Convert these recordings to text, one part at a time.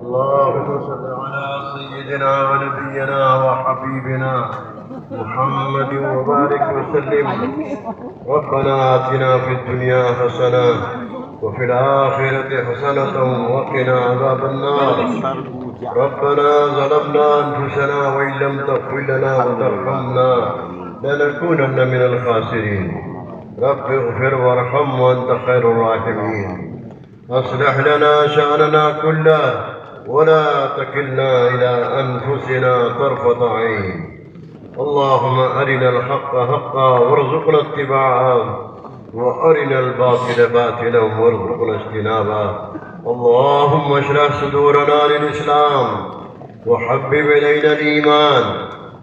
اللهم صل على سيدنا ونبينا وحبيبنا محمد وبارك وسلم. ربنا آتنا في الدنيا حسنة وفي الآخرة حسنة وقنا عذاب النار. ربنا ظلمنا أنفسنا وإن لم تغفر لنا وترحمنا لنكونن من الخاسرين. رب اغفر وارحم وأنت خير الراحمين. أصلح لنا شأننا كله ولا تكلنا إلى أنفسنا طرفة عين. اللهم أرنا الحق حقا وارزقنا اتباعه وأرنا الباطل باطلا وارزقنا اجتنابه. اللهم اشرح صدورنا للإسلام وحبب إلينا الإيمان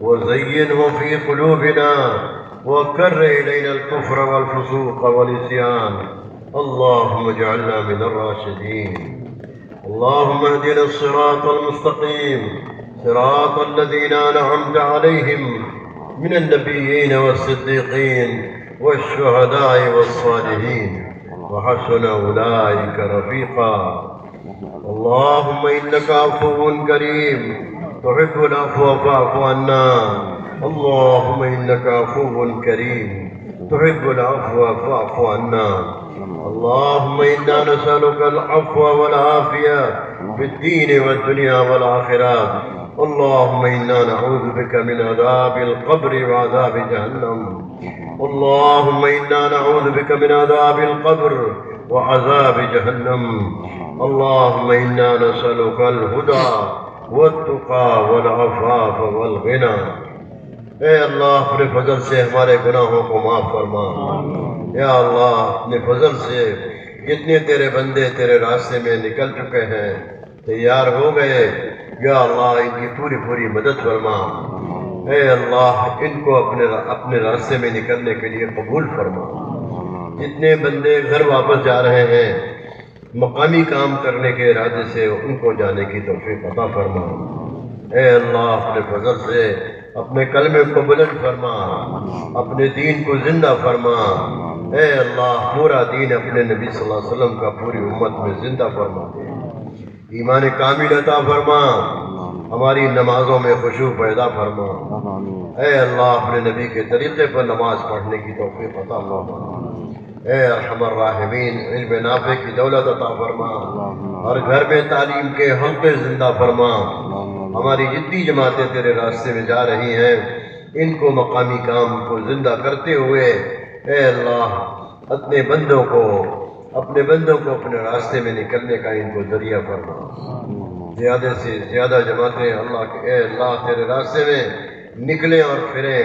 وزينه في قلوبنا وكره إلينا الكفر والفسوق والعصيان. اللهم اجعلنا من الراشدين. اللهم اهدنا الصراط المستقيم صراط الذين أنعمت عليهم من النبيين والصديقين والشهداء والصالحين وحسن أولئك رفيقا. اللهم إنك عفو كريم تحب العفو فاعف عنا. اللهم إنك عفو كريم تحب العفو فاعف عنا. اللهم إنا نسألك العفو والعافية في الدين والدنيا والآخرة. اللهم إنا نعوذ بك من عذاب القبر وعذاب جهنم. اللهم إنا نعوذ بك من عذاب القبر وعذاب جهنم. اللهم إنا نسألك الهدى والتقى والعفاف والغنى. اے اللہ اپنے فضل سے ہمارے گناہوں کو معاف فرما. یا اللہ اپنے فضل سے جتنے تیرے بندے تیرے راستے میں نکل چکے ہیں تیار ہو گئے یا اللہ ان کی پوری مدد فرما. اے اللہ ان کو اپنے راستے میں نکلنے کے لیے قبول فرما. جتنے بندے گھر واپس جا رہے ہیں مقامی کام کرنے کے ارادے سے ان کو جانے کی توفیق عطا فرما. اے اللہ اپنے فضل سے اپنے کلمے کو بلند فرما. اپنے دین کو زندہ فرما. اے اللہ پورا دین اپنے نبی صلی اللہ علیہ وسلم کا پوری امت میں زندہ فرما دے. ایمان کامل عطا فرما. ہماری نمازوں میں خشوع پیدا فرما. اے اللہ اپنے نبی کے طریقے پر نماز پڑھنے کی توفیق عطا فرما. اے ارحم الراحمین علم نافع کی دولت عطا فرما. اور گھر میں تعلیم کے حلقے زندہ فرما. ہماری جتنی جماعتیں تیرے راستے میں جا رہی ہیں ان کو مقامی کام کو زندہ کرتے ہوئے اے اللہ اپنے بندوں کو اپنے راستے میں نکلنے کا ان کو ذریعہ فرما. زیادہ سے زیادہ جماعتیں اے اللہ تیرے راستے میں نکلیں اور پھریں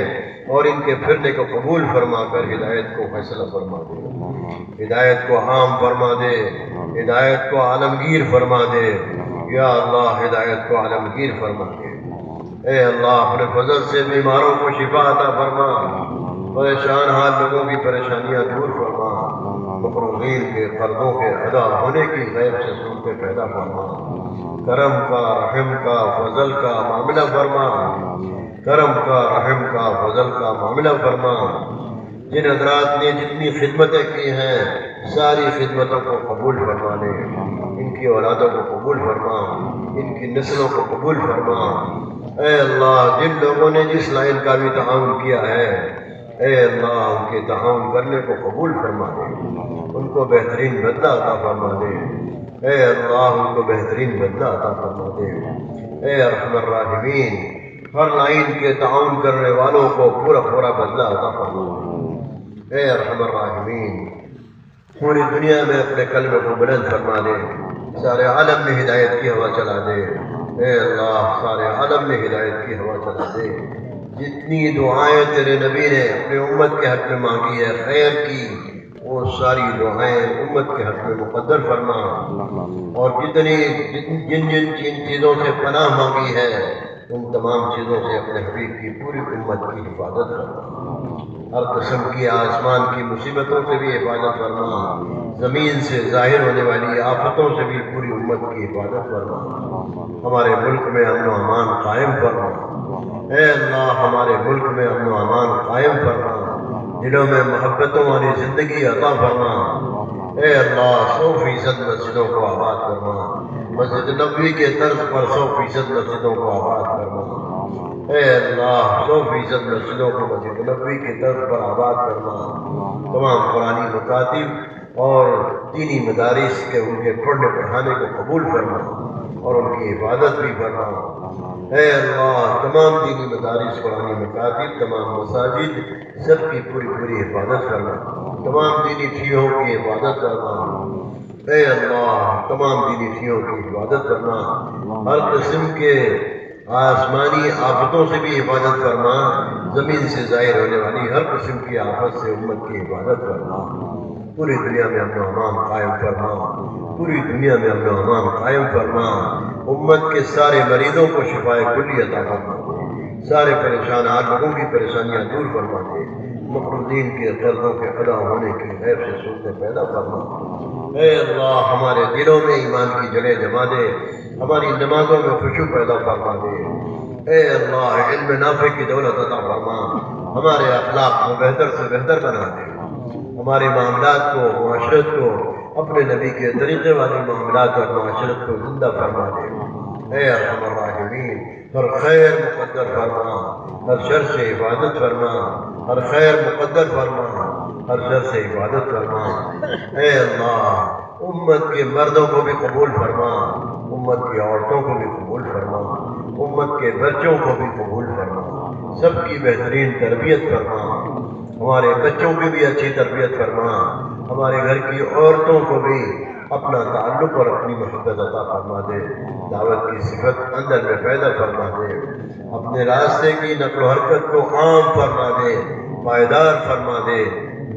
اور ان کے پھرنے کو قبول فرما کر ہدایت کو فیصلہ فرما دے. ہدایت کو عام فرما دے. ہدایت کو عالمگیر فرما دے. یا اللہ ہدایت کو عالمگیر فرما دے. اے اللہ اپنے فضل سے بیماروں کو شفا عطا فرما. پریشان حال لوگوں کی پریشانیاں دور فرما. مقروضین کے قرضوں کے ادا ہونے کی غیب سے صورتیں پیدا فرما. کرم کا رحم کا فضل کا معاملہ فرما. کرم کا رحم کا فضل کا معاملہ فرما. جن حضرات نے جتنی خدمتیں کی ہیں ساری خدمتوں کو قبول فرما لے. ان کی اولادوں کو قبول فرما. ان کی نسلوں کو قبول فرما. اے اللہ جن لوگوں نے جس لائن کا بھی تعاون کیا ہے اے اللہ ان کے تعاون کرنے کو قبول فرما دے. ان کو بہترین بدلہ عطا فرما دے. اے اللہ ان کو بہترین بدلہ عطا فرما دے. اے ارحم الراحمین ہر لائن کے تعاون کرنے والوں کو پورا بدلہ عطا فرما دے. اے ارحم الراحمین پوری دنیا میں اپنے کلمے کو بلند فرما دے. سارے عالم میں ہدایت کی ہوا چلا دے. اے اللہ سارے عالم میں ہدایت کی ہوا چلا دے. جتنی دعائیں تیرے نبی نے اپنے امت کے حق میں مانگی ہے خیر کی وہ ساری دعائیں امت کے حق میں مقدر فرما. اور جن چیزوں سے پناہ مانگی ہے ان تمام چیزوں سے اپنے حبیب کی پوری امت کی حفاظت فرما. ہر قسم کی آسمان کی مصیبتوں سے بھی حفاظت فرما. زمین سے ظاہر ہونے والی آفتوں سے بھی پوری امت کی حفاظت فرما. ہمارے ملک میں امن و امان قائم فرما. اے اللہ ہمارے ملک میں امن و امان قائم فرما. دلوں میں محبتوں والی زندگی عطا فرما. اے اللہ 100% مسجدوں کو آباد فرما. مسجد نبوی کے طرز پر 100% مسجدوں کو آباد فرما۔ اے اللہ 100% مسجدوں کو مسجد نبوی کے طرز پر آباد فرما۔ تمام قرآنی مکاتب اور دینی مدارس کے ان کے پڑھنے پڑھانے کو قبول فرما اور ان کی حفاظت بھی فرما۔ اے اللہ تمام دینی مدارس، قرآنی مکاتب، تمام مساجد سب کی پوری حفاظت فرما۔ تمام دینی ٹھیوں کی حفاظت فرما۔ اے اللہ تمام دینی ٹھیوں کی حفاظت فرما۔ ہر قسم کے آسمانی آفتوں سے بھی حفاظت فرما۔ زمین سے ظاہر ہونے والی ہر قسم کی آفت سے امت کی حفاظت فرما۔ پوری دنیا میں امن و امان قائم فرما۔ پوری دنیا میں امن و امان قائم فرما۔ امت کے سارے مریضوں کو شفائے کلی عطا فرما دے۔ سارے پریشان لوگوں کی پریشانیاں دور فرما دے۔ مقروضین کے قرضوں کے ادا ہونے کی غیب سے سنتے پیدا فرما۔ اے اللہ ہمارے دلوں میں ایمان کی جڑیں جما دے۔ ہماری نمازوں میں خشوع پیدا فرما دے۔ اے اللہ علم نافع کی دولت عطا فرما۔ ہمارے اخلاق کو بہتر سے بہتر بنا دے۔ ہمارے معاملات کو، معاشرت کو اپنے نبی کے طریقے والی معاملات اور معاشرت کو زندہ فرما دے۔ اے ارحم الراحمین ہر خیر مقدر فرما، ہر شر سے حفاظت فرما۔ ہر خیر مقدر فرما، ہر شر سے حفاظت فرما۔ اے اللہ امت کے مردوں کو بھی قبول فرما، امت کی عورتوں کو بھی قبول فرما، امت کے بچوں کو بھی قبول فرما۔ سب کی بہترین تربیت فرما۔ ہمارے بچوں کی بھی اچھی تربیت فرما۔ ہمارے گھر کی عورتوں کو بھی اپنا تعلق اور اپنی محبت عطا فرما دے۔ دعوت کی صفت اندر میں پیدا فرما دے۔ اپنے راستے کی نقل و حرکت کو عام فرما دے، پائیدار فرما دے،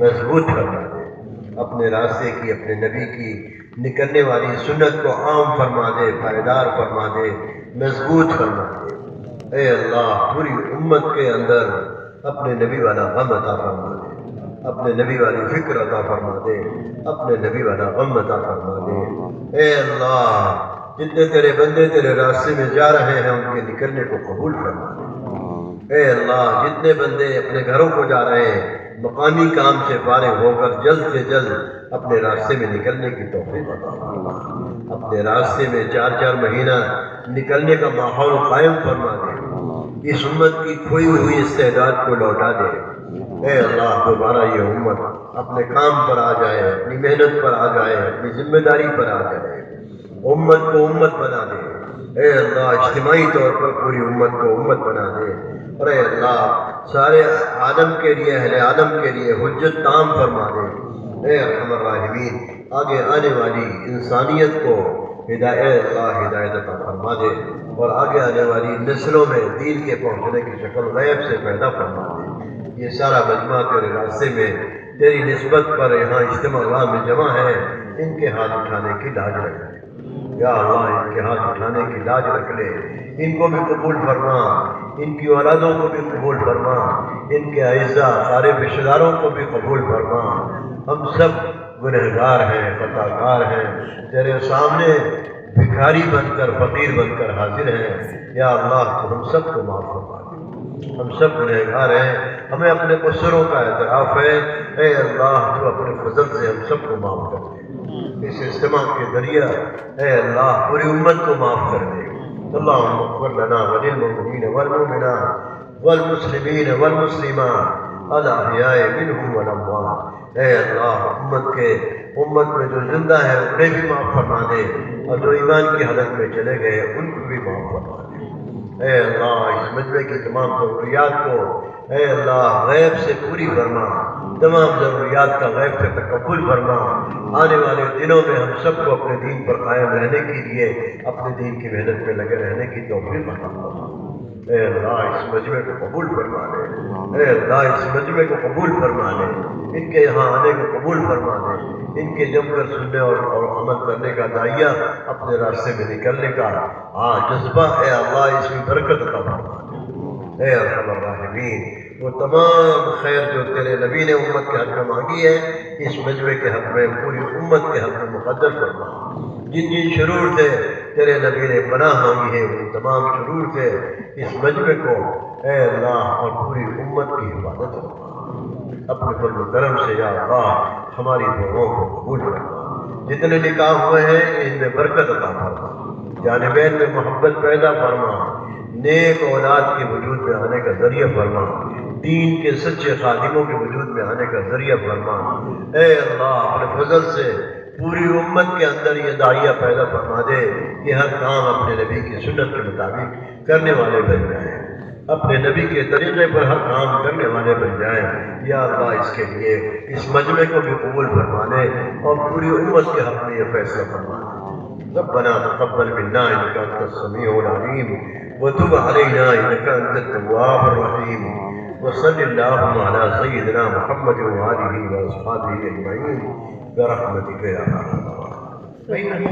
مضبوط فرما دے۔ اپنے راستے کی، اپنے نبی کی نکلنے والی سنت کو عام فرما دے، پائیدار فرما دے، مضبوط فرما دے۔ اے اللہ پوری امت کے اندر اپنے نبی والا غم عطا فرما دے، اپنے نبی والی فکر عطا فرما دے، اپنے نبی والا غم عطا فرما دے۔ اے اللہ جتنے تیرے بندے تیرے راستے میں جا رہے ہیں ان کے نکلنے کو قبول فرما دے۔ اے اللہ جتنے بندے اپنے گھروں کو جا رہے ہیں مقامی کام سے فارغ ہو کر جلد سے جلد اپنے راستے میں نکلنے کی توفیق عطا فرما۔ اپنے راستے میں 4 مہینہ نکلنے کا ماحول قائم فرما دے۔ اس امت کی کھوئی ہوئی استعداد کو لوٹا دے۔ اے اللہ دوبارہ یہ امت اپنے کام پر آ جائے، اپنی محنت پر آ جائے، اپنی ذمہ داری پر آ جائے، امت کو امت بنا دے۔ اے اللہ اجتماعی طور پر پوری امت کو امت بنا دے۔ اور اے اللہ سارے عالم کے لیے، اہل عالم کے لیے حجت تام فرما دے۔ اے ارحم الراحمین آگے آنے والی انسانیت کو ہدایت عطا فرما دے اور آگے آنے والی نسلوں میں دین کے پہنچنے کی شکل غیب سے پیدا فرما دے۔ یہ سارا مجمع تیرے راستے میں تیری نسبت پر یہاں اجتماع اللہ میں جمع ہے، ان کے ہاتھ اٹھانے کی لاج رکھ لے۔ یا اللہ ان کے ہاتھ اٹھانے کی لاج رکھ لے، ان کو بھی قبول فرما، ان کی اولادوں کو بھی قبول فرما، ان کے اعزاء سارے رشتہ داروں کو بھی قبول فرما۔ ہم سب گنہگار ہیں، خطا کار ہیں، تیرے سامنے بھکاری بن کر، فقیر بن کر حاضر ہیں۔ یا اللہ تو ہم سب کو معاف فرما دے، ہم سب گنہگار ہیں، ہمیں اپنے قصوروں کا اعتراف ہے۔ اے اللہ تو اپنے فضل سے ہم سب کو معاف کر دے۔ اس اجتماع کے ذریعہ اے اللہ پوری امت کو معاف کر دے۔ اللہم اغفر لنا وللمؤمنین والمؤمنات والمسلمین والمسلمات الاحیاء منہم والاموات۔ اے اللہ امت میں جو زندہ ہے انہیں بھی معاف فرما دے، اور جو ایمان کی حالت میں چلے گئے ان کو بھی معاف فرما دے۔ اے اللہ اس مجمع کی تمام ضروریات کو اے اللہ غیب سے پوری فرما، تمام ضروریات کا غیب سے تکفل فرما۔ آنے والے دنوں میں ہم سب کو اپنے دین پر قائم رہنے کے لیے اپنے دین کی محنت میں لگے رہنے کی توفیق عطا فرما۔ اے اللہ اس مجمع کو قبول فرما لے، اے اللہ اس مجمع کو قبول فرما لے، ان کے یہاں آنے کو قبول فرما لے، ان کے جم کر سننے اور عمل کرنے کا داعیہ اپنے راستے میں نکلنے کا جذبہ اے اللہ اس میں برکت عطا فرما دے۔ اے ارحم الراحمین وہ تمام خیر جو تیرے نبی نے امت کے حق میں مانگی ہے اس مجمع کے حق میں، پوری امت کے حق میں مقدر فرما۔ جن جن شرور سے تیرے نبی نے پناہ مانگی ہے ان تمام شرور سے اس مجمع کو اے اللہ اور پوری امت کی حفاظت فرما۔ اپنے فضل و کرم سے یا اللہ ہماری دعاؤں کو قبول فرما۔ جتنے نکاح ہوئے ہیں ان میں برکت عطا فرما۔ جانبین میں محبت پیدا فرما، نیک اولاد کے وجود میں آنے کا ذریعہ فرما، دین کے سچے خادموں کے وجود میں آنے کا ذریعہ فرما۔ اے اللہ اپنے فضل سے پوری امت کے اندر یہ داعیہ پیدا فرما دے کہ ہر کام اپنے نبی کی سنت کے مطابق کرنے والے بن جائیں، اپنے نبی کے طریقے پر ہر کام کرنے والے بن جائیں۔ یا اللہ اس کے لیے اس مجمع کو بھی قبول فرما دے اور پوری امت کے حق میں یہ فیصلہ فرما دے۔ ربنا تقبل منا انك انت السميع العليم وتب علينا انك انت التواب الرحيم وصل اللهم على سيدنا محمد وآله واصحابه اجمعين برحمتك يا ارحم الراحمين۔